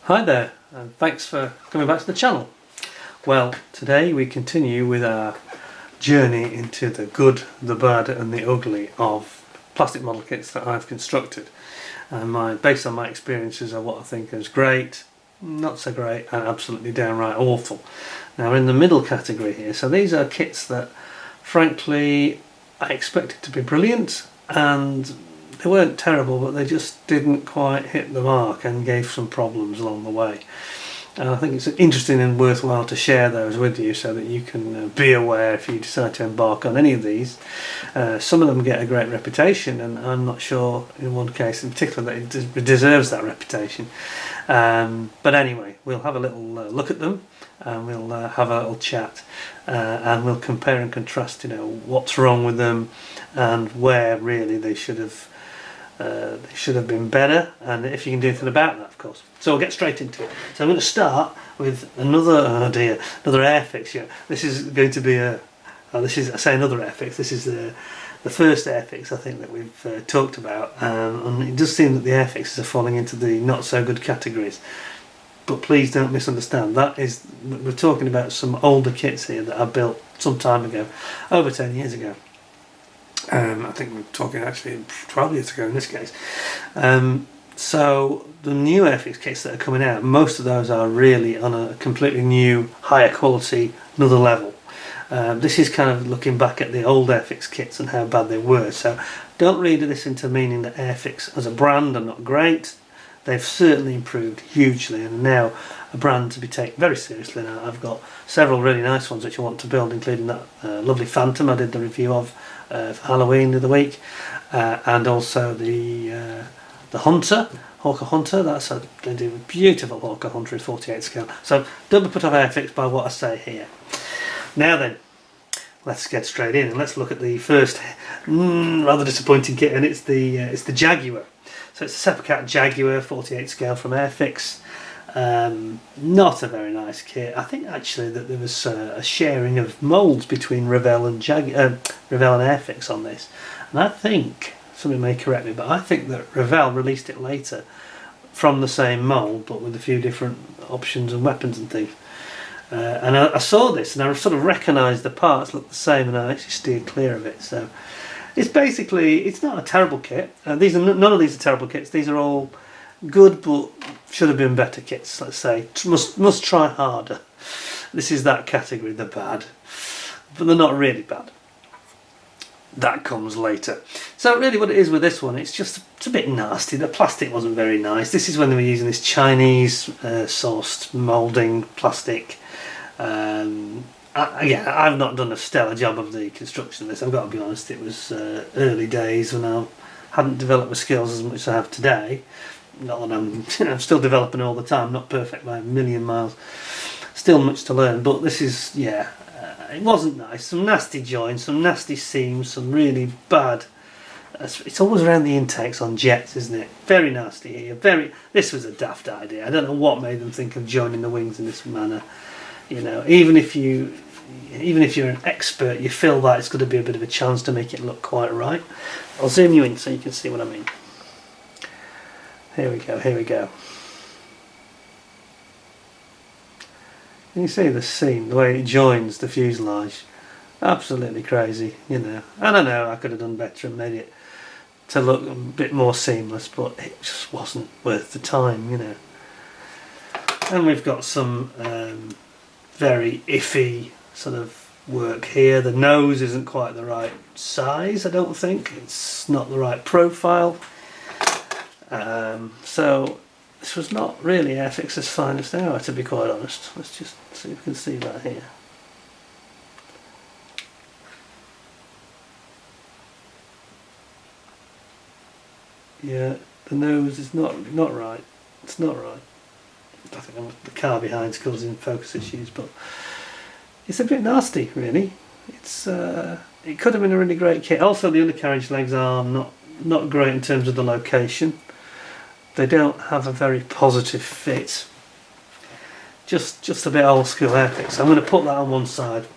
Hi there, and thanks for coming back to the channel. Well, today we continue with our journey into the good, the bad and the ugly of plastic model kits that I've constructed. And based on my experiences of what I think is great, not so great and absolutely downright awful. Now we're in the middle category here, so these are kits that frankly I expected to be brilliant, and they weren't terrible, but they just didn't quite hit the mark and gave some problems along the way. And I think it's interesting and worthwhile to share those with you so that you can be aware if you decide to embark on any of these. Some of them get a great reputation, and I'm not sure in one case in particular that it deserves that reputation. But anyway, we'll have a little look at them, and we'll have a little chat, and we'll compare and contrast, what's wrong with them and where really they should have been better, and if you can do anything about that, of course. So we'll get straight into it. So I'm going to start with another Airfix. This is going to be another Airfix. This is the first Airfix I think that we've talked about, and it does seem that the Airfixes are falling into the not so good categories. But please don't misunderstand. We're talking about some older kits here that I built some time ago, over 10 years ago. I think we're talking actually 12 years ago in this case. So the new Airfix kits that are coming out, most of those are really on a completely new, higher quality, another level. This is kind of looking back at the old Airfix kits and how bad they were. So don't read this into meaning that Airfix as a brand are not great. They've certainly improved hugely and are now a brand to be taken very seriously now. I've got several really nice ones which I want to build, including that lovely Phantom I did the review of for Halloween the other week, and also the Hawker Hunter. They do a beautiful Hawker Hunter in 48 scale. So don't be put off Airfix by what I say here. Now then, let's get straight in and let's look at the first rather disappointing kit, and it's the Jaguar. So it's a Seppacat Jaguar 48 scale from Airfix. Not a very nice kit. I think actually that there was a sharing of moulds between Revell and Airfix on this, and I think, somebody may correct me, but I think that Revell released it later from the same mould but with a few different options and weapons and things. And I saw this and I sort of recognised the parts look the same, and I actually steered clear of it. So it's not a terrible kit. None of these are terrible kits. These are all good but should have been better kits, let's say. Must try harder. This is that category, the bad, but they're not really bad. That comes later. So really what it is with this one, it's a bit nasty. The plastic wasn't very nice. This is when they were using this Chinese sourced moulding plastic. I've not done a stellar job of the construction of this, I've got to be honest. It was early days when I hadn't developed my skills as much as I have today. Not that I'm still developing all the time, not perfect by a million miles, still much to learn, but this is, it wasn't nice. Some nasty joints, some nasty seams, some really bad, it's always around the intakes on jets, isn't it? Very nasty here, this was a daft idea. I don't know what made them think of joining the wings in this manner. Even if you're an expert, you feel that it's going to be a bit of a challenge to make it look quite right. I'll zoom you in so you can see what I mean. Here we go. Can you see the seam, the way it joins the fuselage? Absolutely crazy, And I know I could have done better and made it to look a bit more seamless, but it just wasn't worth the time, And we've got some very iffy sort of work here. The nose isn't quite the right size, I don't think. It's not the right profile. So this was not really Airfix's finest hour, to be quite honest. Let's just see if we can see that here. Yeah, the nose is not right. It's not right. I think the car behind's causing focus issues, but it's a bit nasty, really. It could have been a really great kit. Also, the undercarriage legs are not great in terms of the location. They don't have a very positive fit. Just a bit old school Airfix. I'm going to put that on one side.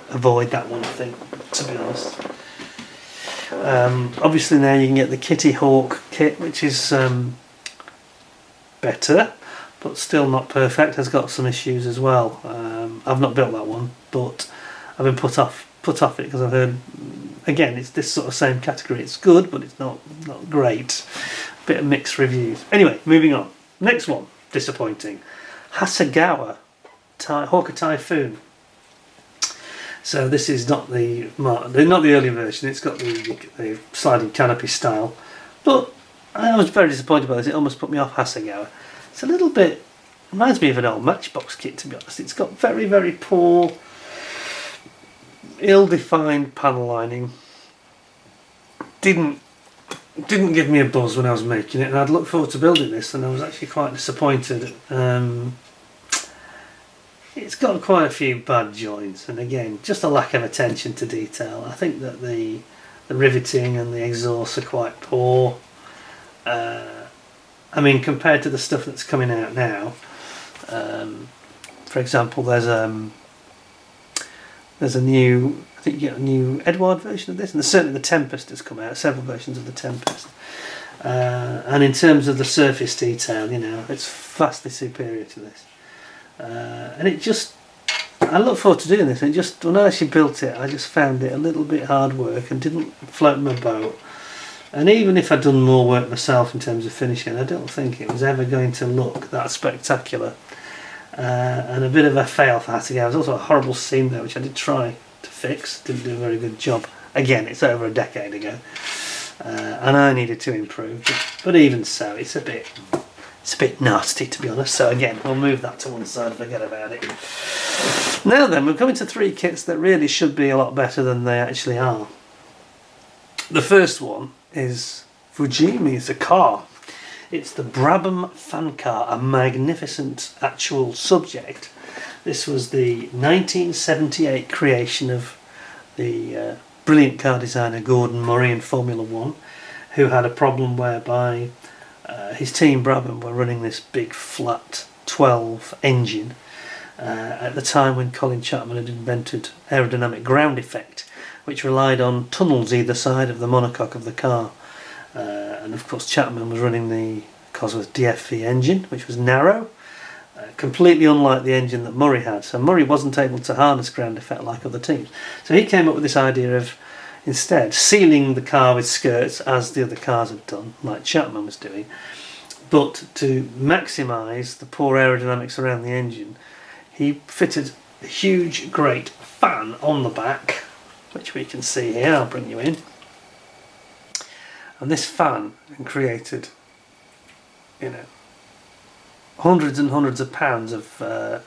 Avoid that one, I think, to be honest. Obviously now you can get the Kitty Hawk kit, which is better, but still not perfect. Has got some issues as well. I've not built that one, but I've been put off it because I've heard, again, it's this sort of same category. It's good, but it's not great. Bit of mixed reviews. Anyway, moving on. Next one, disappointing. Hasegawa Hawker Typhoon. So this is not the early version. It's got the sliding canopy style, but I was very disappointed by this. It almost put me off Hasegawa. It's a little bit, reminds me of an old Matchbox kit, to be honest. It's got very, very poor, ill-defined panel lining. Didn't give me a buzz when I was making it, and I'd looked forward to building this, and I was actually quite disappointed. It's got quite a few bad joints, and again, just a lack of attention to detail. I think that the riveting and the exhausts are quite poor. I mean, compared to the stuff that's coming out now, for example, there's a new, I think you get a new Edward version of this, and certainly the Tempest has come out, several versions of the Tempest. And in terms of the surface detail, you know, it's vastly superior to this. And it just, I look forward to doing this, and when I actually built it, I just found it a little bit hard work and didn't float my boat. And even if I'd done more work myself in terms of finishing, I don't think it was ever going to look that spectacular. And a bit of a fail for Hasegawa. There was also a horrible seam there, which I did try to fix. Didn't do a very good job. Again, it's over a decade ago, and I needed to improve. But even so, it's a bit nasty, to be honest. So again, we'll move that to one side and forget about it. Now then, we're coming to three kits that really should be a lot better than they actually are. The first one is Fujimi. It's a car. It's the Brabham fan car, a magnificent actual subject. This was the 1978 creation of the brilliant car designer Gordon Murray in Formula One, who had a problem whereby his team Brabham were running this big flat 12 engine at the time when Colin Chapman had invented aerodynamic ground effect, which relied on tunnels either side of the monocoque of the car. And of course Chapman was running the Cosworth DFV engine, which was narrow, completely unlike the engine that Murray had. So Murray wasn't able to harness ground effect like other teams. So he came up with this idea of instead sealing the car with skirts, as the other cars had done, like Chapman was doing, but to maximise the poor aerodynamics around the engine, he fitted a huge, great fan on the back, which we can see here. I'll bring you in. And this fan created, you know, hundreds and hundreds of pounds of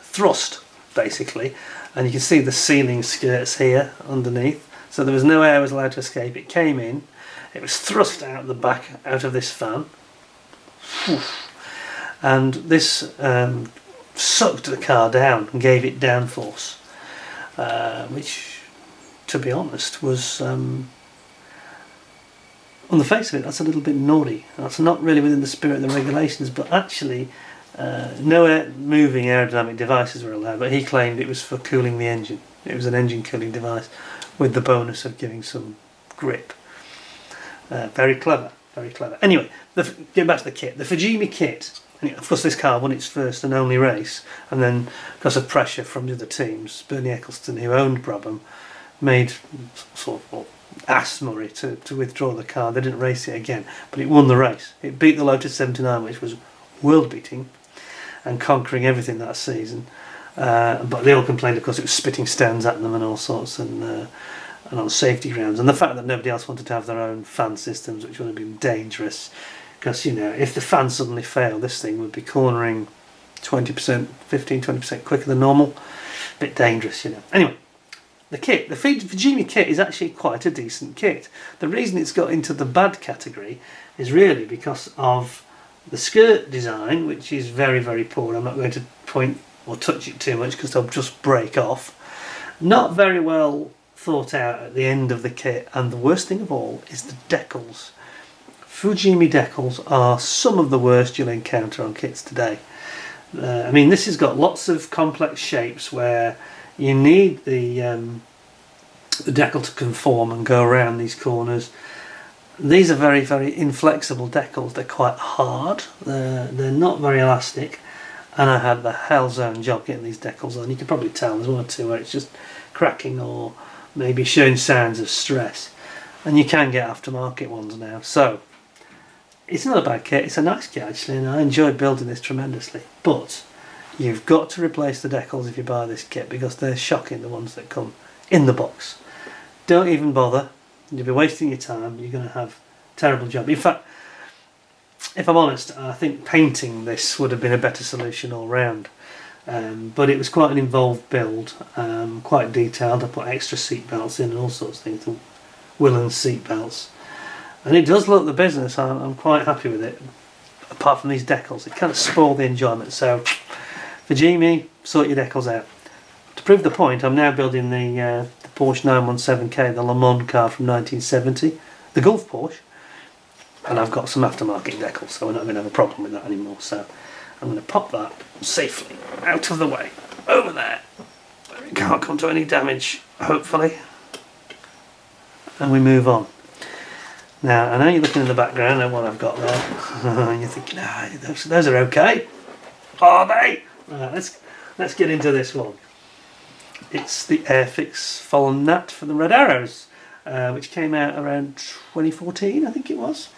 thrust, basically. And you can see the sealing skirts here underneath. So there was no air was allowed to escape. It came in, it was thrust out the back, out of this fan. And this sucked the car down and gave it downforce, which, to be honest, was, on the face of it, that's a little bit naughty. That's not really within the spirit of the regulations, but actually no moving aerodynamic devices were allowed, but he claimed it was for cooling the engine. It was an engine cooling device with the bonus of giving some grip. Very clever, very clever. Anyway, getting back to the kit. The Fujimi kit, of course this car won its first and only race, and then because of pressure from the other teams, Bernie Eccleston, who owned Brabham, made sort of asked Murray to withdraw the car. They didn't race it again, but it won the race. It beat the Lotus 79, which was world beating and conquering everything that season. But they all complained, of course, it was spitting stones at them and all sorts, and on safety grounds. And the fact that nobody else wanted to have their own fan systems, which would have been dangerous, because, you know, if the fan suddenly failed, this thing would be cornering 20%, 15-20% quicker than normal. A bit dangerous, you know. Anyway, the kit, the Fujimi kit, is actually quite a decent kit. The reason it's got into the bad category is really because of the skirt design, which is very, very poor. I'm not going to point or touch it too much because they'll just break off. Not very well thought out at the end of the kit, and the worst thing of all is the decals. Fujimi decals are some of the worst you'll encounter on kits today. I mean, this has got lots of complex shapes where you need the decal to conform and go around these corners. These are very, very inflexible decals. They're quite hard. They're not very elastic, and I had the hell's own job getting these decals on. You can probably tell there's one or two where it's just cracking or maybe showing signs of stress, and you can get aftermarket ones now. So it's not a bad kit, it's a nice kit actually, and I enjoy building this tremendously. But you've got to replace the decals if you buy this kit, because they're shocking, the ones that come in the box. Don't even bother, you'll be wasting your time, you're going to have a terrible job. In fact, if I'm honest, I think painting this would have been a better solution all round. But it was quite an involved build, quite detailed. I put extra seat belts in and all sorts of things, the woolen seat belts. And it does look the business, I'm quite happy with it. Apart from these decals, it kind of spoiled the enjoyment. So, for Jamie, sort your decals out. To prove the point, I'm now building the Porsche 917K, the Le Mans car from 1970, the Gulf Porsche. And I've got some aftermarket decals, so we're not going to have a problem with that anymore. So I'm going to pop that safely out of the way, over there. It can't come to any damage, hopefully. And we move on. Now, I know you're looking in the background at what I've got there, and you're thinking, those are okay. Are they? Right, let's get into this one. It's the Airfix Fallen Nat for the Red Arrows, which came out around 2014, I think it was.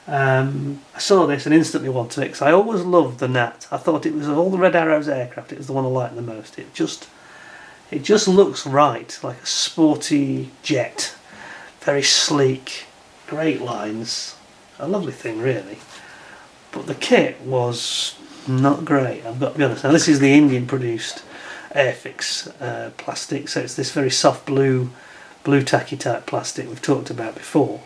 I saw this and instantly wanted it, because I always loved the Nat. I thought it was, of all the Red Arrows aircraft, it was the one I liked the most. It just looks right, like a sporty jet, very sleek, great lines, a lovely thing really. But the kit was not great, I've got to be honest. Now this is the Indian produced Airfix plastic, so it's this very soft blue tacky type plastic we've talked about before.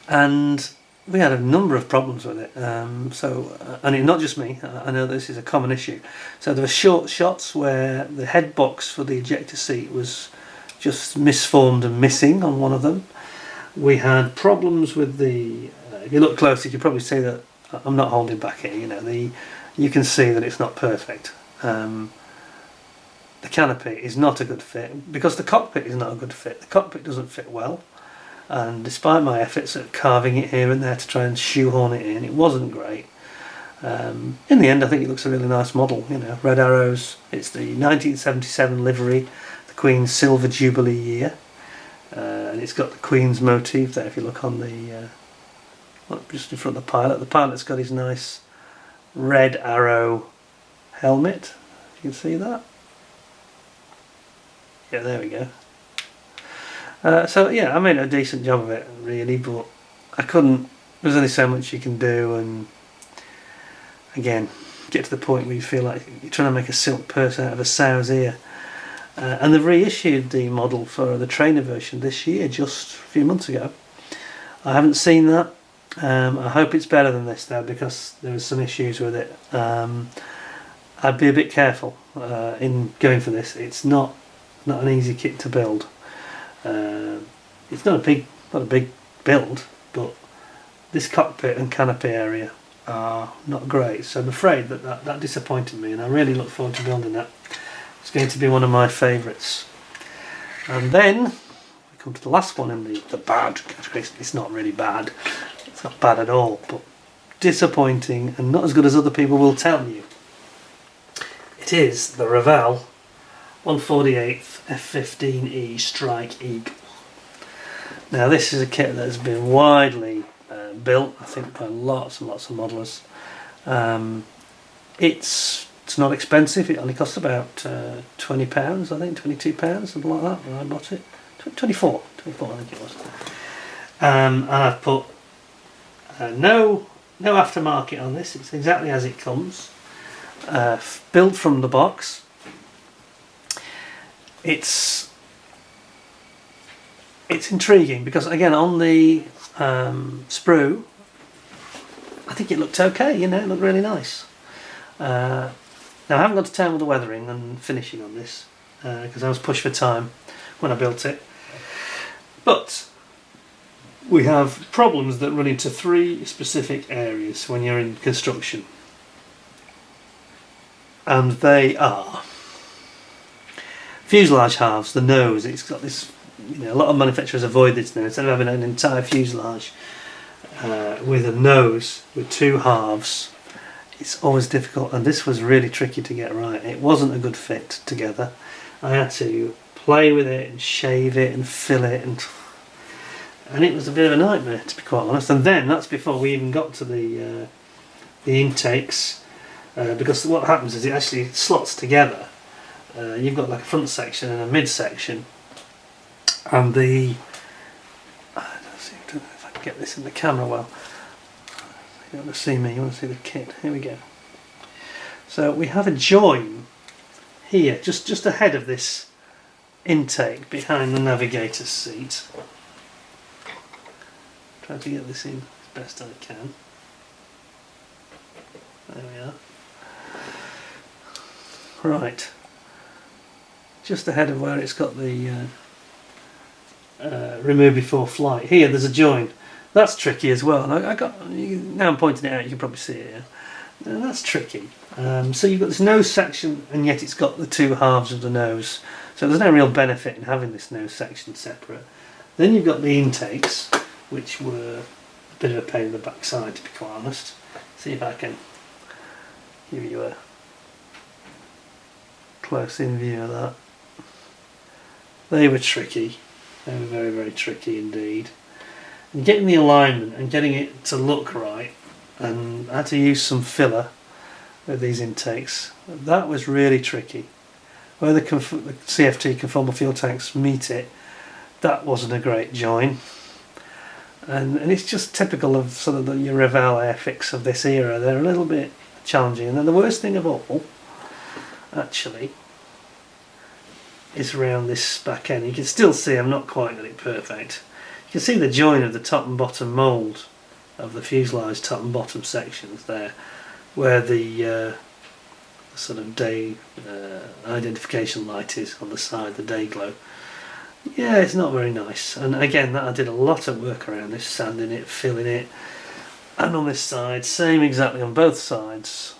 And we had a number of problems with it, and it's not just me, I know this is a common issue. So there were short shots where the head box for the ejector seat was just misformed and missing on one of them. We had problems with the, if you look closely you can probably see that I'm not holding back here, you can see that it's not perfect. The canopy is not a good fit, because the cockpit is not a good fit. The cockpit doesn't fit well. And despite my efforts at carving it here and there to try and shoehorn it in, it wasn't great. In the end I think it looks a really nice model, Red Arrows. It's the 1977 livery, the Queen's Silver Jubilee year, and it's got the Queen's motif there if you look on the, just in front of the pilot. The pilot's got his nice red arrow helmet, if you can see that. Yeah, there we go. So yeah, I made a decent job of it really, but I couldn't, there's only so much you can do, and again, get to the point where you feel like you're trying to make a silk purse out of a sow's ear. And they've reissued the model for the trainer version this year, just a few months ago. I haven't seen that. I hope it's better than this though, because there was some issues with it. I'd be a bit careful in going for this. It's not an easy kit to build. It's not a big build, but this cockpit and canopy area are not great, so I'm afraid that disappointed me, and I really look forward to building that. It's going to be one of my favourites. And then we come to the last one in the bad category. It's not really bad, it's not bad at all, but disappointing and not as good as other people will tell you. It is the Revell 148th F15E Strike Eagle. Now this is a kit that has been widely built, I think, by lots and lots of modelers. It's not expensive, it only costs about £20, I think, £22, something like that when I bought it. 24 I think it was. And I've put no aftermarket on this, it's exactly as it comes. Built from the box. It's intriguing because, again, on the sprue I think it looked okay, it looked really nice. Now I haven't got to town with the weathering and finishing on this because I was pushed for time when I built it, but we have problems that run into three specific areas when you're in construction, and they are fuselage halves, the nose. It's got this, a lot of manufacturers avoid this now. Instead of having an entire fuselage with a nose with two halves, it's always difficult, and this was really tricky to get right. It wasn't a good fit together. I had to play with it and shave it and fill it, and it was a bit of a nightmare, to be quite honest. And then that's before we even got to the intakes, because what happens is it actually slots together. You've got like a front section and a mid section, and I don't know if I can get this in the camera well. You want to see me, you want to see the kit. Here we go. So we have a join here, just ahead of this intake, behind the navigator's seat. Try to get this in as best I can. There we are. Right. Just ahead of where it's got the remove before flight. Here there's a join. That's tricky as well. And now I'm pointing it out, you can probably see it here. Now that's tricky. So you've got this nose section, and yet it's got the two halves of the nose. So there's no real benefit in having this nose section separate. Then you've got the intakes, which were a bit of a pain in the backside, to be quite honest. See if I can give you a close in view of that. They were tricky. They were very, very tricky indeed. And getting the alignment and getting it to look right, and I had to use some filler with these intakes. That was really tricky. Where the CFT conformal fuel tanks meet it, that wasn't a great join. And it's just typical of sort of your Revell Airfix of this era. They're a little bit challenging. And then the worst thing of all, actually, is around this back end. You can still see I've not quite got it perfect. You can see the join of the top and bottom mould of the fuselage top and bottom sections there, where the sort of day identification light is on the side, the day glow. Yeah, it's not very nice. And again, I did a lot of work around this, sanding it, filling it, and on this side, same exactly on both sides.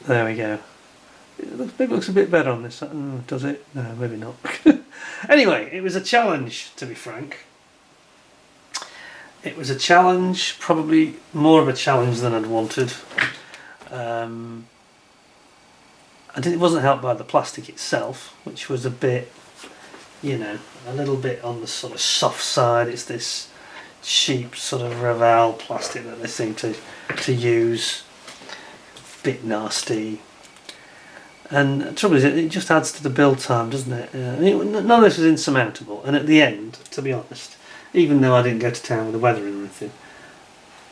There we go. It looks a bit better on this. Does it? No, maybe not. Anyway, it was a challenge, to be frank. It was a challenge, probably more of a challenge than I'd wanted. It wasn't helped by the plastic itself, which was a bit, a little bit on the sort of soft side. It's this cheap sort of Revell plastic that they seem to use. Bit nasty. And the trouble is, it just adds to the build time, doesn't it? None of this was insurmountable. And at the end, to be honest, even though I didn't go to town with the weathering or anything,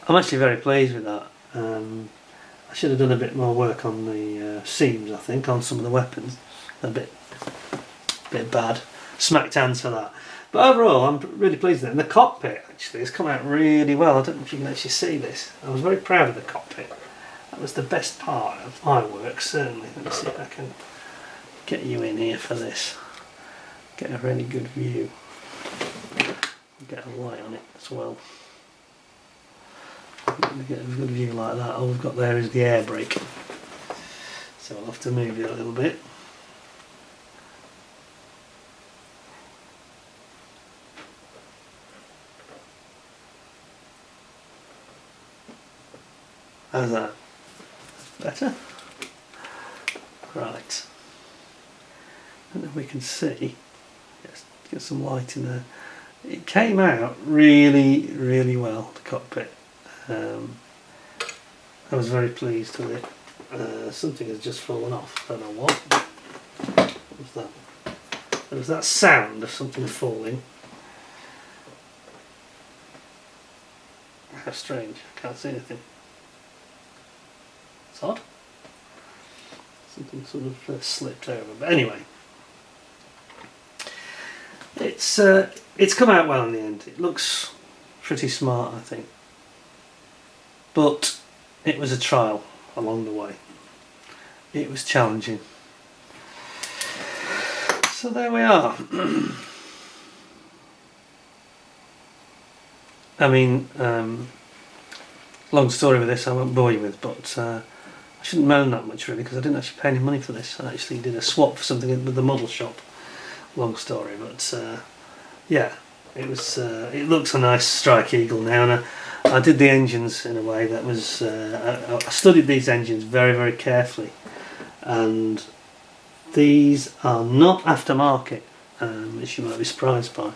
I'm actually very pleased with that. I should have done a bit more work on the seams, I think, on some of the weapons. A bit bad. Smacked hands for that. But overall, I'm really pleased with it. And the cockpit, actually, has come out really well. I don't know if you can actually see this. I was very proud of the cockpit. That was the best part of my work, certainly. Let me see if I can get you in here for this. Get a really good view. Get a light on it as well. Get a good view like that. All we've got there is the air brake. So I'll have to move it a little bit. How's that? Better? Right. I don't know if we can see. Yes, get some light in there. It came out really, really well, the cockpit. I was very pleased with it. Something has just fallen off. I don't know what. What was that? There was that sound of something falling. How strange. I can't see anything. It's odd. Something sort of slipped over. But anyway, it's come out well in the end. It looks pretty smart, I think. But it was a trial along the way. It was challenging. So there we are. I mean, long story with this, I won't bore you with, but I shouldn't moan that much really, because I didn't actually pay any money for this. I actually did a swap for something with the model shop. Long story, but yeah, It looks a nice Strike Eagle now, and I did the engines in a way that was I studied these engines very, very carefully, and these are not aftermarket, as you might be surprised by.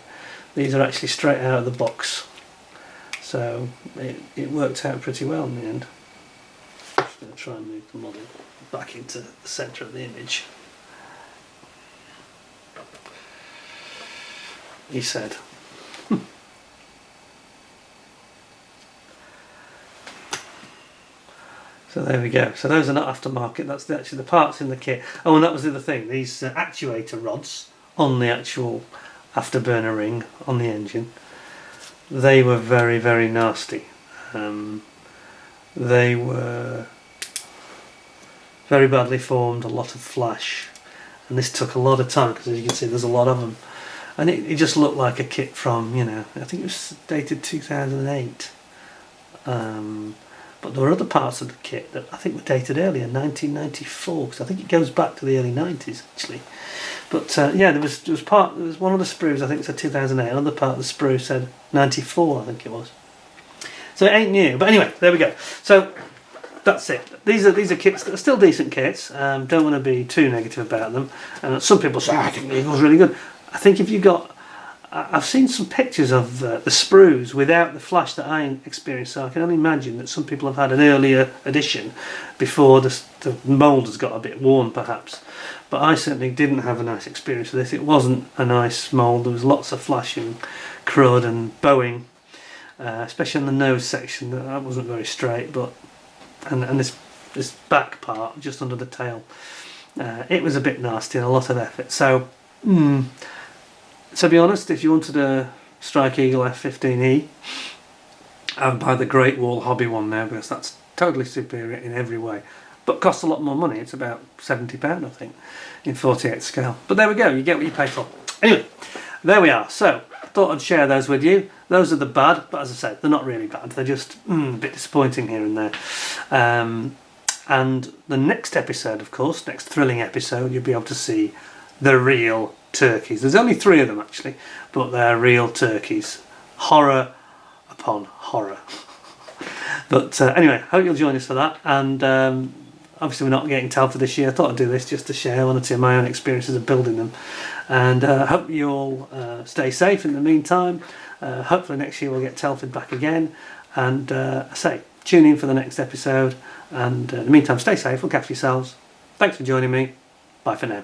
These are actually straight out of the box, so it worked out pretty well in the end. I'm just going to try and move the model back into the centre of the image. He said. So there we go. So those are not aftermarket. That's actually the parts in the kit. Oh, and that was the other thing. These actuator rods on the actual afterburner ring on the engine, they were very, very nasty. They were very badly formed, a lot of flash, and this took a lot of time because, as you can see, there's a lot of them. And it just looked like a kit from, you know, I think it was dated 2008. But there were other parts of the kit that I think were dated earlier, 1994, because I think it goes back to the early 90s actually. But yeah, there was one of the sprues I think said 2008, another part of the sprue said 94, I think it was. So it ain't new. But anyway, there we go. So that's it. These are kits that are still decent kits. Don't want to be too negative about them. And some people say, I think the Eagle's really good. I think if you got, I've seen some pictures of the sprues without the flash that I experienced, so I can only imagine that some people have had an earlier edition before the mould has got a bit worn perhaps. But I certainly didn't have a nice experience with this. It wasn't a nice mould. There was lots of flashing, crud and bowing, especially on the nose section. That wasn't very straight, but and this back part just under the tail, it was a bit nasty and a lot of effort. So to be honest, if you wanted a Strike Eagle F15E, I would buy the Great Wall Hobby one now, because that's totally superior in every way. But costs a lot more money. It's about £70, I think, in 48 scale. But there we go, you get what you pay for. Anyway, there we are. So, I thought I'd share those with you. Those are the bad, but as I said, they're not really bad. They're just a bit disappointing here and there. And the next episode, of course, next thrilling episode, you'll be able to see the real turkeys. There's only 3 of them actually, but they're real turkeys. Horror upon horror. But anyway, hope you'll join us for that. And obviously we're not getting Telford this year. I thought I'd do this just to share 1 or 2 of my own experiences of building them. And hope you all stay safe in the meantime. Hopefully next year we'll get Telford back again. And I say, tune in for the next episode. And in the meantime, stay safe, look after yourselves. Thanks for joining me. Bye for now.